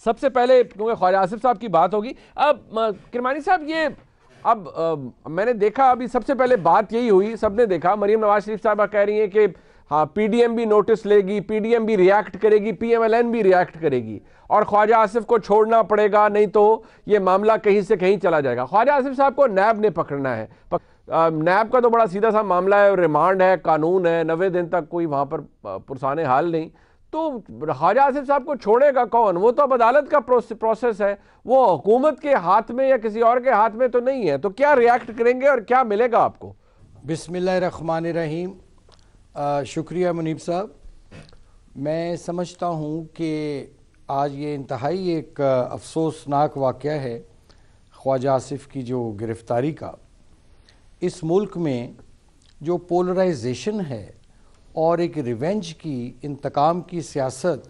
سب سے پہلے کیونکہ خواجہ آصف صاحب کی بات ہوگی. اب کرمانی صاحب یہ اب میں نے دیکھا ابھی سب سے پہلے بات یہی ہوئی, سب نے دیکھا مریم نواز شریف صاحبہ کہہ رہی ہیں کہ ہاں پی ڈی ایم بھی نوٹس لے گی, پی ڈی ایم بھی ریاکٹ کرے گی, پی ایم ایل این بھی ریاکٹ کرے گی, اور خواجہ آصف کو چھوڑنا پڑے گا نہیں تو یہ معاملہ کہیں سے کہیں چلا جائے گا. خواجہ آصف صاحب کو نیب نے پکڑنا ہے. نیب کا تو بڑا سیدھا سا معاملہ ہے, ریمانڈ ہے, قانون ہے, 90 دن تک کوئی وہاں پر پرسان حال نہیں. تو خواجہ آصف صاحب کو چھوڑے گا کون؟ وہ تو اب عدالت کا پروسیس ہے, وہ حکومت کے ہاتھ میں یا کسی اور کے ہاتھ میں تو نہیں ہے. تو کیا ریاکٹ کریں گے اور کیا ملے گا آپ کو؟ بسم اللہ الرحمن الرحیم. شکریہ منیب صاحب. میں سمجھتا ہوں کہ آج یہ انتہائی ایک افسوسناک واقعہ ہے خواجہ آصف کی جو گرفتاری کا. اس ملک میں جو پولرائزیشن ہے اور ایک ریونج کی, انتقام کی سیاست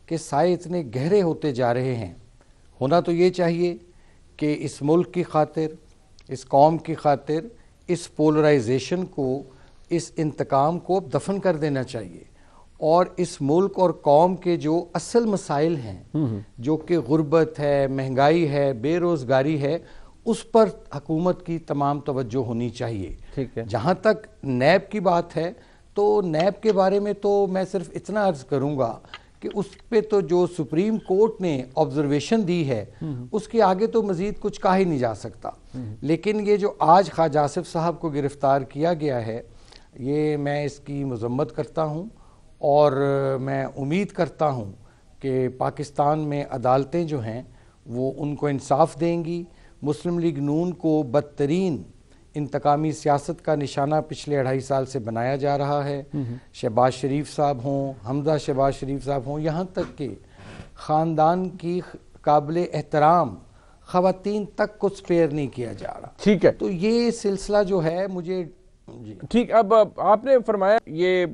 کے سائے اتنے گہرے ہوتے جا رہے ہیں. ہونا تو یہ چاہیے کہ اس ملک کی خاطر, اس قوم کی خاطر اس پولرائزیشن کو, اس انتقام کو دفن کر دینا چاہیے, اور اس ملک اور قوم کے جو اصل مسائل ہیں جو کہ غربت ہے, مہنگائی ہے, بے روزگاری ہے, اس پر حکومت کی تمام توجہ ہونی چاہیے. جہاں تک نیب کی بات ہے تو نیب کے بارے میں تو میں صرف اتنا عرض کروں گا کہ اس پہ تو جو سپریم کورٹ نے آبزرویشن دی ہے اس کے آگے تو مزید کچھ کہا ہی نہیں جا سکتا. لیکن یہ جو آج خواجہ آصف صاحب کو گرفتار کیا گیا ہے, یہ میں اس کی مذمت کرتا ہوں, اور میں امید کرتا ہوں کہ پاکستان میں عدالتیں جو ہیں وہ ان کو انصاف دیں گی. مسلم لیگ نون کو بدترین انتقامی سیاست کا نشانہ پچھلے 2.5 سال سے بنایا جا رہا ہے. شہباز شریف صاحب ہوں, حمزہ شہباز شریف صاحب ہوں, یہاں تک کہ خاندان کی قابل احترام خواتین تک کو سپیئر نہیں کیا جا رہا. ٹھیک ہے, تو یہ سلسلہ جو ہے مجھے ٹھیک. اب آپ نے فرمایا یہ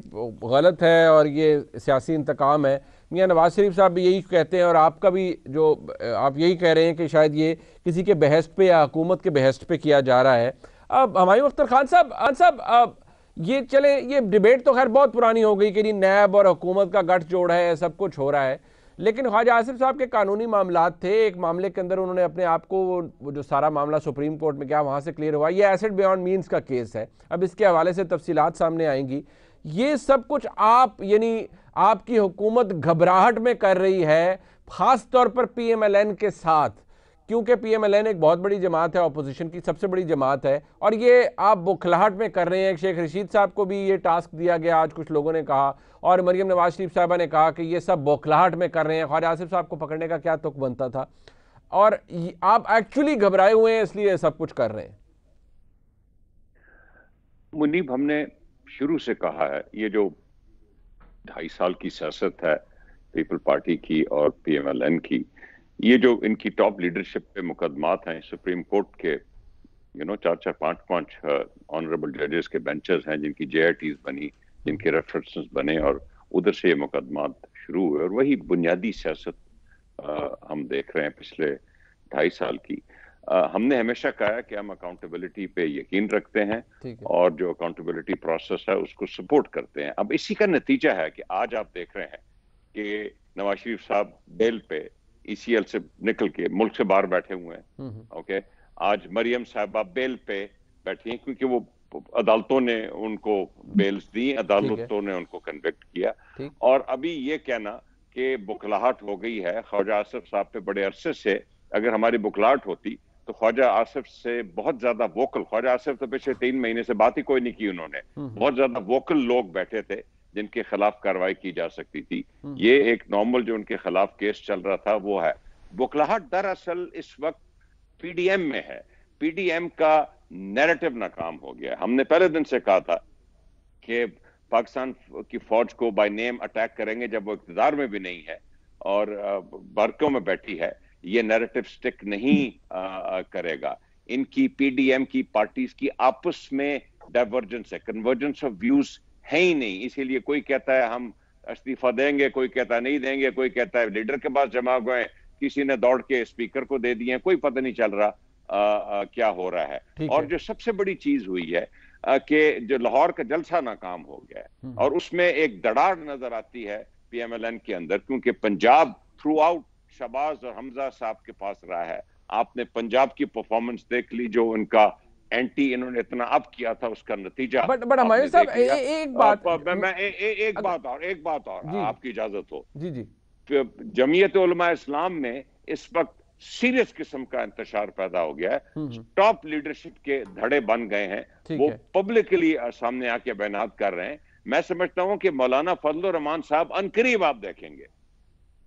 غلط ہے اور یہ سیاسی انتقام ہے. میاں نواز شریف صاحب بھی یہی کہتے ہیں, اور آپ کا بھی جو آپ یہی کہہ رہے ہیں کہ شاید یہ کسی کے بہشت پہ یا حکومت کے بہشت پہ کیا جا رہا ہے. اب ہمایوں اختر خان صاحب یہ چلے, یہ ڈیبیٹ تو خیر بہت پرانی ہو گئی کہ نیب اور حکومت کا گٹھ جوڑ ہے, سب کچھ ہو رہا ہے. لیکن خواجہ آصف صاحب کے قانونی معاملات تھے, ایک معاملے کے اندر انہوں نے اپنے آپ کو, وہ جو سارا معاملہ سپریم کورٹ میں کیا وہاں سے کلیئر ہوا, یہ ایسٹ بیانڈ مینز کا کیس ہے. اب اس کے حوالے سے تفصیلات سامنے آئیں گی. یہ سب کچھ آپ یعنی آپ کی حکومت گھبراہٹ میں کر رہی ہے, خاص طور پر پی ایم ایل این کے ساتھ, کیونکہ پی ایم ایل این ایک بہت بڑی جماعت ہے, اپوزیشن کی سب سے بڑی جماعت ہے, اور یہ آپ بوکھلاہٹ میں کر رہے ہیں. شیخ رشید صاحب کو بھی یہ ٹاسک دیا گیا, آج کچھ لوگوں نے کہا, اور مریم نواز شریف صاحبہ نے کہا کہ یہ سب بوکھلاہٹ میں کر رہے ہیں, خواجہ آصف صاحب کو پکڑنے کا کیا تک بنتا تھا, اور آپ ایکچولی گھبرائے ہوئے ہیں اس لیے سب کچھ کر رہے ہیں. منیب, ہم نے شروع سے کہا ہے یہ جو 2.5 سال کی سیاست ہے پیپل پارٹی کی اور پی ایم ایل این کی, یہ جو ان کی ٹاپ لیڈرشپ پہ مقدمات ہیں, سپریم کورٹ کے 4-4, 5-5 آنریبل ججز کے بینچز ہیں جن کی جے آئی ٹیز بنی, جن کے ریفرنسز بنے, اور ادھر سے یہ مقدمات شروع ہوئے, اور وہی بنیادی سیاست ہم دیکھ رہے ہیں پچھلے 2.5 سال کی. ہم نے ہمیشہ کہا کہ ہم اکاؤنٹیبلٹی پہ یقین رکھتے ہیں اور جو اکاؤنٹیبلٹی پروسیس ہے اس کو سپورٹ کرتے ہیں. اب اسی کا نتیجہ ہے کہ آج آپ دیکھ رہے ہیں کہ نواز شریف صاحب بیل پہ ای سی ایل سے نکل کے ملک سے باہر بیٹھے ہوئے ہیں. اوکے, آج مریم صاحبہ بیل پہ بیٹھی ہیں کیونکہ وہ عدالتوں نے ان کو بیلز دی, عدالتوں نے ان کو کنوکٹ کیا. اور ابھی یہ کہنا کہ بکھلاہٹ ہو گئی ہے خواجہ آصف صاحب پہ بڑے عرصے سے, اگر ہماری بکھلاہٹ ہوتی تو خواجہ آصف سے بہت زیادہ ووکل, خواجہ آصف تو پچھلے 3 مہینے سے بات ہی کوئی نہیں کی انہوں نے, بہت زیادہ ووکل لوگ بیٹھے تھے جن کے خلاف کارروائی کی جا سکتی تھی. یہ ایک نارمل جو ان کے خلاف کیس چل رہا تھا وہ ہے. بکھلاہٹ دراصل اس وقت پی ڈی ایم میں ہے. پی ڈی ایم کا نیریٹو ناکام ہو گیا. ہم نے پہلے دن سے کہا تھا کہ پاکستان کی فوج کو بائی نیم اٹیک کریں گے جب وہ اقتدار میں بھی نہیں ہے اور برقوں میں بیٹھی ہے. یہ نیریٹو سٹک نہیں کرے گا. ان کی پی ڈی ایم کی پارٹیز کی آپس میں ڈائیورجنس ہے, کنورجنس آف ویوز ہے ہی نہیں. اسی لیے کوئی کہتا ہے ہم استعفیٰ دیں گے, کوئی کہتا ہے نہیں دیں گے, کوئی کہتا ہے لیڈر کے پاس جمع ہوئے, کسی نے دوڑ کے اسپیکر کو دے دیے, کوئی پتہ نہیں چل رہا کیا ہو رہا ہے. اور جو سب سے بڑی چیز ہوئی ہے کہ جو لاہور کا جلسہ ناکام ہو گیا ہے, اور اس میں ایک دڑاڑ نظر آتی ہے پی ایم ایل این کے اندر, کیونکہ پنجاب تھرو آؤٹ शहबाज और हमजा साहब के पास रहा है। आपने पंजाब की परफॉर्मेंस देख ली, जो उनका एंटी इन्होंने इतना अप किया था, उसका नतीजा। बट हमारे साहब एक बात, मैं एक बात और आपकी इजाजत हो। जी जी। जमीयत उलमा इस्लाम में इस वक्त सीरियस किस्म का इंतशार पैदा हो गया है। टॉप लीडरशिप के धड़े बन गए हैं, वो पब्लिकली सामने आके बयानात कर रहे हैं। मैं समझता हूं कि मौलाना फजल रहमान साहब अनकरीब आप देखेंगे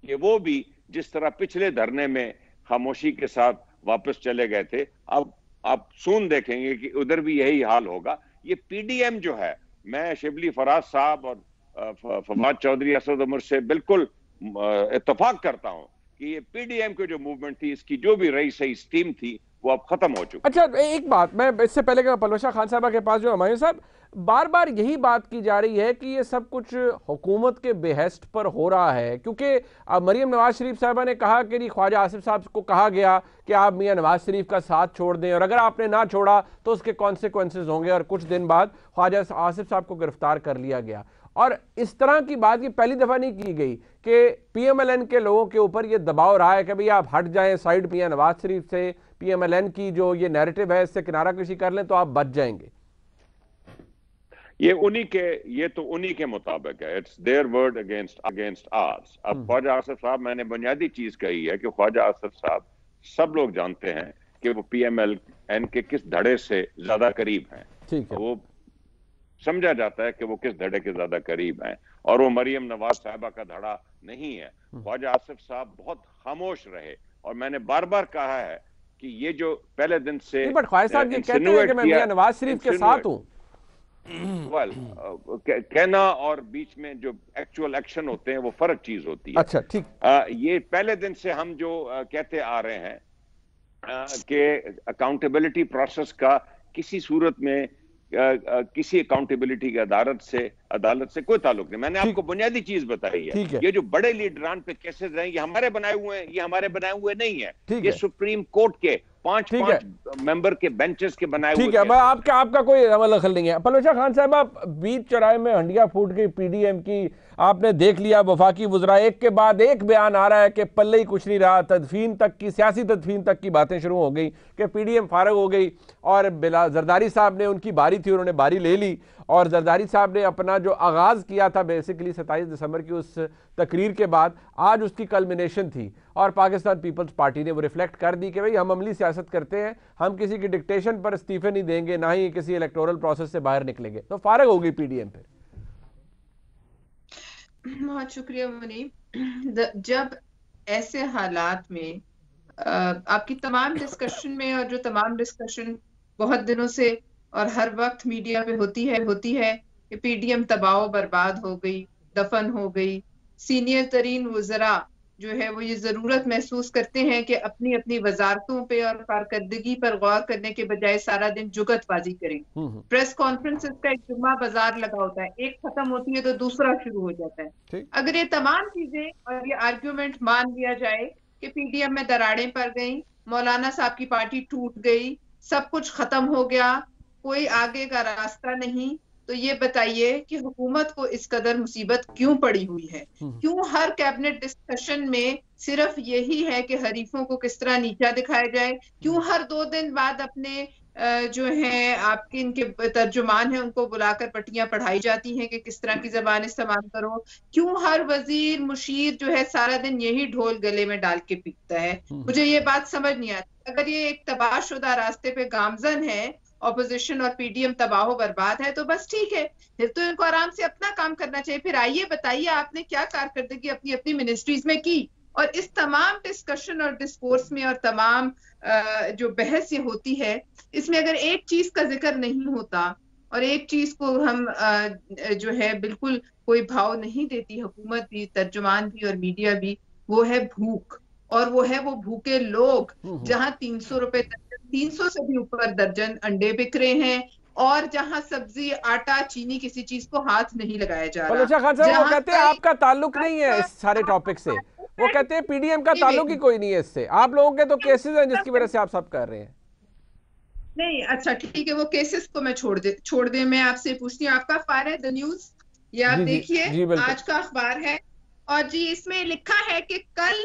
कि वो भी जिस तरह पिछले धरने में खामोशी के साथ वापस चले गए थे, अब आप सून देखेंगे कि उधर भी यही हाल होगा। ये पीडीएम जो है, मैं शिबली फराज साहब और फवाद चौधरी, असद उमर से बिल्कुल इत्तेफाक करता हूं कि ये पीडीएम की जो मूवमेंट थी, इसकी जो भी रही सही स्टीम थी, वो अब खत्म हो चुकी। अच्छा, एक बात मैं इससे पहले कि पलवशा खान साहबा के पास जो हमायूं साहब, बार बार यही बात की जा रही है कि ये सब कुछ हुकूमत के बेहस्त पर हो रहा है, क्योंकि अब मरीम नवाज शरीफ साहबा ने कहा कि ख्वाजा आसिफ साहब को कहा गया कि आप मियां नवाज शरीफ का साथ छोड़ दें, और अगर आपने ना छोड़ा तो उसके कॉन्सिक्वेंसेस होंगे, और कुछ दिन बाद ख्वाजा आसिफ साहब को गिरफ्तार कर लिया गया। और इस तरह की बात ये पहली दफ़ा नहीं की गई कि पीएमएलएन के लोगों के ऊपर ये दबाव रहा है कि भाई आप हट जाएं साइड मियां नवाज शरीफ से, पीएमएलएन की जो ये नैरेटिव है इससे किनारा कशी कर लें तो आप बच जाएंगे। ये तो उन्हीं के मुताबिक है। It's their word against ours. अब ख्वाजा आसिफ साहब, मैंने बुनियादी चीज कही है कि ख्वाजा आसिफ साहब, सब लोग जानते हैं कि वो पीएमएलएन के किस धड़े से ज्यादा करीब हैं। ठीक है, वो समझा जाता है कि वो किस धड़े के ज्यादा करीब हैं, और वो मरियम नवाज साहबा का धड़ा नहीं है। ख्वाजा आसिफ साहब बहुत खामोश रहे, और मैंने बार बार कहा है कि ये जो पहले दिन से ख्वाजा साहब ये कहते हैं कि मैं मियां नवाज शरीफ के साथ हूं, कहना और बीच में जो एक्चुअल एक्शन होते हैं वो फर्क चीज होती है। अच्छा, ठीक। ये पहले दिन से हम जो कहते आ रहे हैं कि अकाउंटेबिलिटी प्रोसेस का किसी सूरत में किसी अकाउंटेबिलिटी की अदालत से कोई ताल्लुक नहीं। मैंने आपको बुनियादी चीज बताई है। ये जो बड़े लीडरान पे केसेस हैं, ये हमारे बनाए हुए हैं, ये हमारे बनाए हुए नहीं है। ये सुप्रीम कोर्ट के पांच मेंबर के बेंचेस के बनाए हुए। ठीक है, आपका कोई दखल नहीं है। पलवशा खान साहब, आप बीच चौराहे में हंडिया फूट गई पीडीएम की, आपने देख लिया वफाकी वुज़रा एक के बाद एक बयान आ रहा है कि पल्ले ही कुछ नहीं रहा, तदफीन तक की, सियासी तदफीन तक की बातें शुरू हो गई कि पीडीएम फारग हो गई, और जरदारी साहब ने, उनकी बारी थी, उन्होंने बारी ले ली, और जरदारी साहब ने अपना जो आगाज़ किया था बेसिकली 27 दिसंबर की उस तकरीर के बाद, आज उसकी कल्मिनेशन थी, और पाकिस्तान पीपल्स पार्टी ने वो रिफ्लेक्ट कर दी कि भाई हम अमली सियासत करते हैं, हम किसी की डिक्टेशन पर इस्तीफे नहीं देंगे, ना ही किसी इलेक्टोरल प्रोसेस से बाहर निकलेंगे। तो फारग हो गई पीडीएम पे। बहुत शुक्रिया मुनीब। जब ऐसे हालात में आपकी तमाम डिस्कशन में, और जो तमाम डिस्कशन बहुत दिनों से और हर वक्त मीडिया पे होती है कि पीडीएम तबाह बर्बाद हो गई, दफन हो गई, सीनियर तरीन वज़रा जो है वो ये जरूरत महसूस करते हैं कि अपनी अपनी वजारतों पे और कारकर्दगी पर गौर करने के बजाय सारा दिन जुगतबाजी करें। प्रेस कॉन्फ्रेंसेस का एक जुम्मा बाजार लगा होता है, एक खत्म होती है तो दूसरा शुरू हो जाता है। अगर ये तमाम चीजें और ये आर्ग्यूमेंट मान लिया जाए कि पीडीएम में दरारें पड़ गई, मौलाना साहब की पार्टी टूट गई, सब कुछ खत्म हो गया, कोई आगे का रास्ता नहीं, तो ये बताइए कि हुकूमत को इस कदर मुसीबत क्यों पड़ी हुई है? क्यों हर कैबिनेट डिस्कशन में सिर्फ यही है कि हरीफों को किस तरह नीचा दिखाया जाए? क्यों हर 2 दिन बाद अपने जो है आपके इनके तर्जुमान हैं उनको बुलाकर पट्टियां पढ़ाई जाती हैं कि किस तरह की जबान इस्तेमाल करो? क्यों हर वजीर मुशीर जो है सारा दिन यही ढोल गले में डाल के पीटता है? मुझे ये बात समझ नहीं आती। अगर ये एक तबाहशुदा रास्ते पे गामजन है, ऑपोजिशन और पीडीएम तबाह बर्बाद है, तो बस ठीक है, फिर तो इनको आराम से अपना काम करना चाहिए। फिर आइए बताइए आपने क्या कारकर्दगी अपनी अपनी मिनिस्ट्रीज में की। और इस तमाम डिस्कशन और डिस्कोर्स में और तमाम जो बहस ये होती है, इसमें अगर एक चीज का जिक्र नहीं होता और एक चीज को हम जो है बिल्कुल कोई भाव नहीं देती हुकूमत भी, तर्जुमान भी और मीडिया भी, वो है भूख। और वो है वो भूखे लोग जहां 300 रुपए, 300 से भी ऊपर दर्जन अंडे बिक रहे हैं, और जहां सब्जी, आटा, चीनी, किसी चीज को हाथ नहीं लगाया जा रहा। पलवशा खान साहब, वो कहते हैं आपका ताल्लुक नहीं है इस सारे टॉपिक से, वो कहते हैं पीडीएम का ताल्लुक ही कोई नहीं है इससे, आप लोगों के तो केसेस हैं जिसकी वजह से आप सब कर रहे हैं। नहीं, अच्छा ठीक है, वो केसेस को मैं छोड़ दे। मैं आपसे पूछती हूँ, आपका अखबार है द न्यूज, ये आप देखिए, आज का अखबार है, और जी इसमें लिखा है कि कल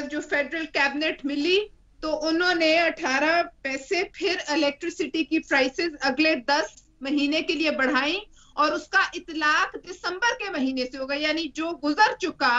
जो फेडरल कैबिनेट मिली तो उन्होंने 18 पैसे फिर इलेक्ट्रिसिटी की प्राइसेस अगले 10 महीने के लिए बढ़ाई और उसका इतलाक दिसंबर के महीने से होगा, यानी जो गुजर चुका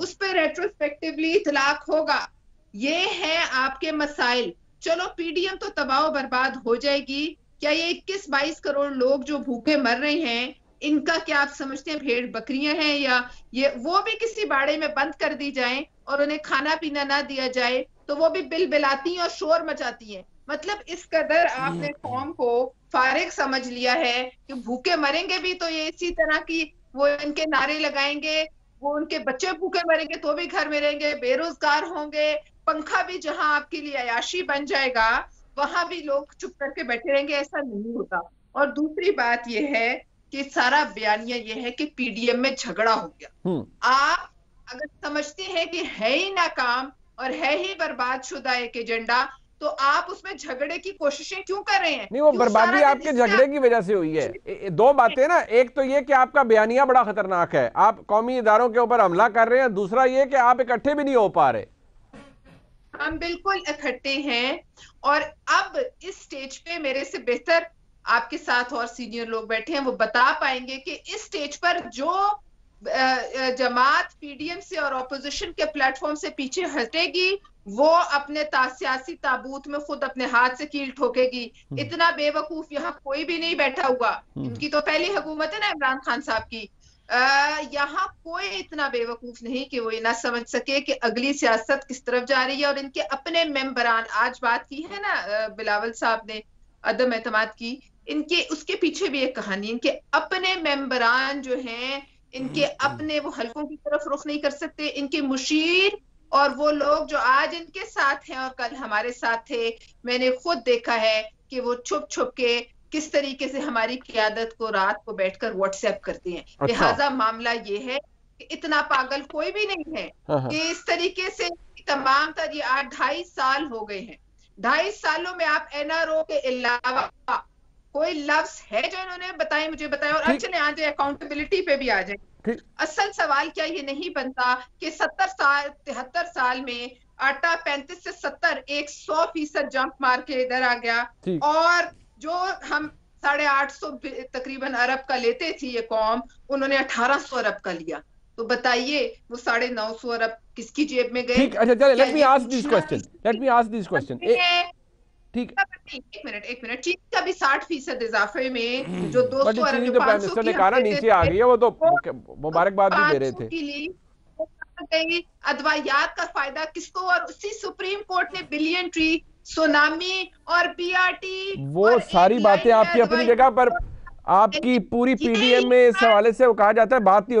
उस पर रेट्रोस्पेक्टिवली इतलाक होगा। ये है आपके मसाइल। चलो पीडीएम तो तबाह बर्बाद हो जाएगी, क्या ये 21-22 करोड़ लोग जो भूखे मर रहे हैं इनका क्या आप समझते हैं भेड़ बकरियां हैं, या ये वो भी किसी बाड़े में बंद कर दी जाए और उन्हें खाना पीना ना दिया जाए तो वो भी बिल बिलाती हैं और शोर मचाती हैं। मतलब इस कदर आपने कौम को फारिग समझ लिया है कि भूखे मरेंगे भी तो ये इसी तरह की वो इनके नारे लगाएंगे, वो उनके बच्चे भूखे मरेंगे तो भी घर में रहेंगे, बेरोजगार होंगे, पंखा भी जहां आपके लिए अयाशी बन जाएगा वहां भी लोग चुप करके बैठे रहेंगे। ऐसा नहीं होता। और दूसरी बात यह है कि सारा बयानिया ये है कि पीडीएम में झगड़ा हो गया। आप अगर समझते हैं कि है ही नाकाम और है ही बर्बाद शुदा एक एजेंडा तो आप उसमें झगड़े की कोशिशें क्यों कर रहे हैं? नहीं, वो बर्बादी आपके झगड़े की वजह से हुई है। दो बातें ना, एक तो ये कि आपका बयानिया बड़ा खतरनाक है, आप कौमी इदारों के ऊपर हमला कर रहे हैं, दूसरा ये कि आप इकट्ठे भी नहीं हो पा रहे। हम बिल्कुल इकट्ठे हैं और अब इस स्टेज पे मेरे से बेहतर आपके साथ और सीनियर लोग बैठे हैं, वो बता पाएंगे कि इस स्टेज पर जो जमात पीडीएम से और ऑपोजिशन के प्लेटफॉर्म से पीछे हटेगी वो अपने सियासी ताबूत में खुद अपने हाथ से कील ठोकेगी। इतना बेवकूफ यहाँ कोई भी नहीं बैठा हुआ। इनकी तो पहली हुकूमत है ना इमरान खान साहब की। यहाँ कोई इतना बेवकूफ नहीं कि वो ये ना समझ सके कि अगली सियासत किस तरफ जा रही है। और इनके अपने मेंबरान, आज बात की है ना बिलावल साहब ने अदम एतमाद की, इनके उसके पीछे भी एक कहानी। इनके अपने मेंबरान जो हैं इनके अपने वो हलकों की तरफ रुख नहीं कर सकते। इनके मुशीर और वो लोग जो आज इनके साथ हैं और कल हमारे साथ थे, मैंने खुद देखा है कि वो छुप छुप के किस तरीके से हमारी क़ियादत को रात को बैठकर व्हाट्सएप करते हैं। लिहाजा मामला ये है कि इतना पागल कोई भी नहीं है कि इस तरीके से तमाम तर ये 2.5 साल हो गए हैं। 2.5 सालों में आप एनआरओ के अलावा कोई लफ्ज है जो इन्होंने बताए, मुझे बताया। और अब चले आ जाए अकाउंटेबिलिटी पे भी आ जाए। असल सवाल क्या ये नहीं बनता कि 73 साल में आटा 35 से 70 100% जंप मार के इधर आ गया, और जो हम 850 तकरीबन अरब का लेते थी ये कौम, उन्होंने 1800 अरब का लिया। तो बताइए वो 950 अरब किसकी जेब में गए? अच्छा चलिए, let me ask this question. ठीक, एक मिनट चीन का भी 60% इजाफे में जो 200 अरब जो प्राइम मिनिस्टर ने कहा ना नीचे आ गई है, वो तो मुबारकबाद भी दे रहे थे। अदवायात का फायदा किसको? और उसी सुप्रीम कोर्ट ने बिलियन ट्री, सुनामी और बीआरटी, वो सारी बातें आपकी अपनी जगह पर, आपकी पूरी पीडीएम में इस हवाले से वो कहा जाता है बात नहीं